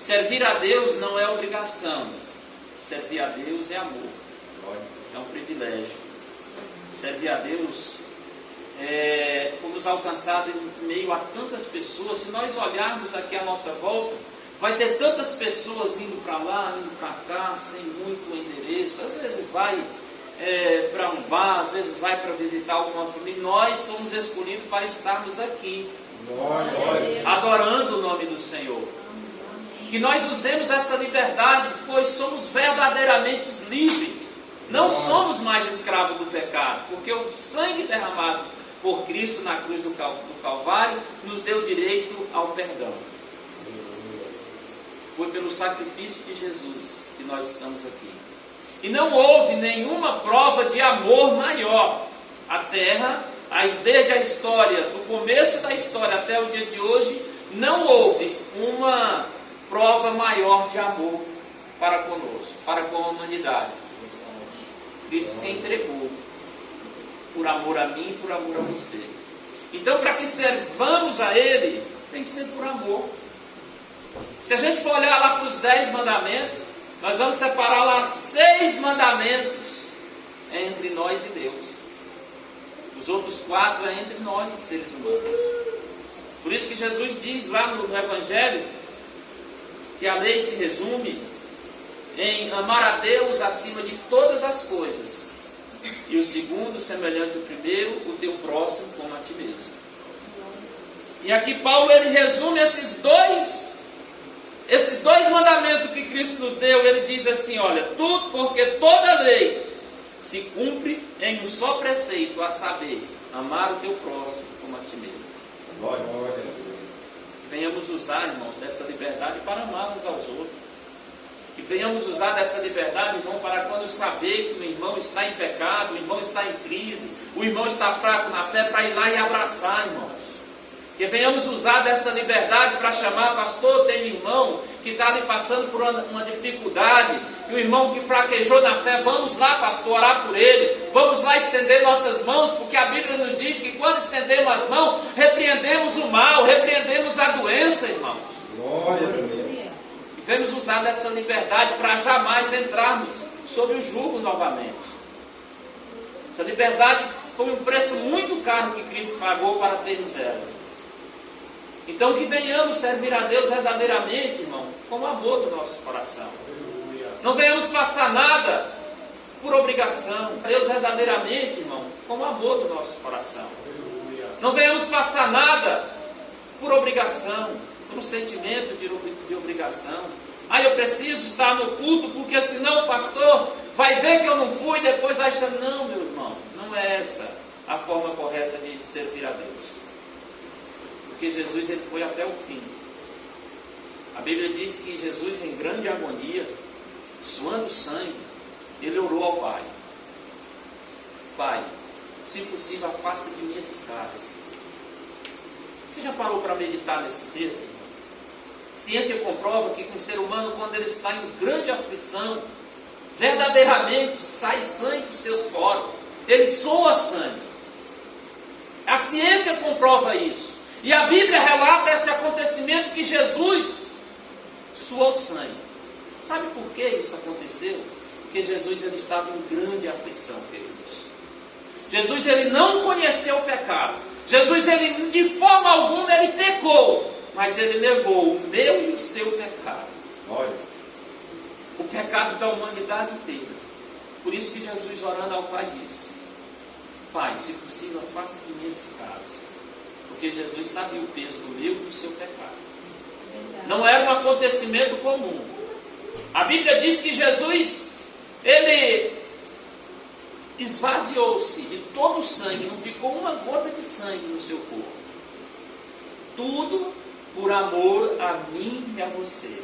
Servir a Deus não é obrigação. Servir a Deus é amor. É um privilégio. Servir a Deus, fomos alcançados em meio a tantas pessoas. Se nós olharmos aqui à nossa volta, vai ter tantas pessoas indo para lá, indo para cá, sem muito endereço. Às vezes vai para um bar, às vezes vai para visitar alguma família. Nós fomos escolhidos para estarmos aqui, adorando o nome do Senhor. Que nós usemos essa liberdade, pois somos verdadeiramente livres. Não somos mais escravos do pecado, porque o sangue derramado por Cristo na cruz do Calvário nos deu direito ao perdão. Foi pelo sacrifício de Jesus que nós estamos aqui. E não houve nenhuma prova de amor maior. A terra, desde a história, do começo da história até o dia de hoje, não houve uma prova maior de amor para conosco, para com a humanidade. Cristo se entregou por amor a mim e por amor a você. Então, para que servamos a Ele, tem que ser por amor. Se a gente for olhar lá para os 10 mandamentos, nós vamos separar lá 6 mandamentos entre nós e Deus. Os outros 4 é entre nós, seres humanos. Por isso que Jesus diz lá no Evangelho que a lei se resume em amar a Deus acima de todas as coisas. E o segundo, semelhante ao primeiro, o teu próximo como a ti mesmo. E aqui Paulo ele resume esses dois mandamentos que Cristo nos deu. Ele diz assim, olha, tudo porque toda lei se cumpre em um só preceito, a saber, amar o teu próximo como a ti mesmo. Glória. Venhamos usar, irmãos, dessa liberdade para amar uns aos outros. Que venhamos usar dessa liberdade, irmão, para quando saber que o irmão está em pecado, o irmão está em crise, o irmão está fraco na fé, para ir lá e abraçar, irmãos. Que venhamos usar dessa liberdade para chamar, pastor, tem um irmão que está ali passando por uma dificuldade, e o irmão que fraquejou na fé, vamos lá, pastor, orar por ele, vamos lá estender nossas mãos, porque a Bíblia nos diz que quando estendemos as mãos, repreendemos o mal, repreendemos a doença, irmãos. Glória a Deus. E devemos usar dessa liberdade para jamais entrarmos sob o jugo novamente. Essa liberdade foi um preço muito caro que Cristo pagou para termos ela. Então que venhamos servir a Deus verdadeiramente, irmão, com o amor do nosso coração. Não venhamos passar nada por obrigação. Deus verdadeiramente, irmão, com o amor do nosso coração. Não venhamos passar nada por obrigação, por um sentimento de obrigação. Eu preciso estar no culto, porque senão o pastor vai ver que eu não fui e depois acha, não, meu irmão, não é essa a forma correta de servir a Deus. Porque Jesus ele foi até o fim. A Bíblia diz que Jesus, em grande agonia, suando sangue, ele orou ao Pai. Pai, se possível, afasta de mim esse cálice. Você já parou para meditar nesse texto? A ciência comprova que com o ser humano, quando ele está em grande aflição, verdadeiramente sai sangue dos seus poros. Ele soa sangue. A ciência comprova isso. E a Bíblia relata esse acontecimento que Jesus suou sangue. Sabe por que isso aconteceu? Porque Jesus ele estava em grande aflição, queridos. Jesus ele não conheceu o pecado. Jesus ele de forma alguma ele pecou, mas ele levou o meu e o seu pecado. Olha. O pecado da humanidade inteira. Por isso que Jesus orando ao Pai disse: Pai, se possível, afasta de mim esse cálice. Porque Jesus sabia o peso do meu e do seu pecado. Não era um acontecimento comum. A Bíblia diz que Jesus, ele esvaziou-se de todo o sangue, não ficou uma gota de sangue no seu corpo. Tudo por amor a mim e a você.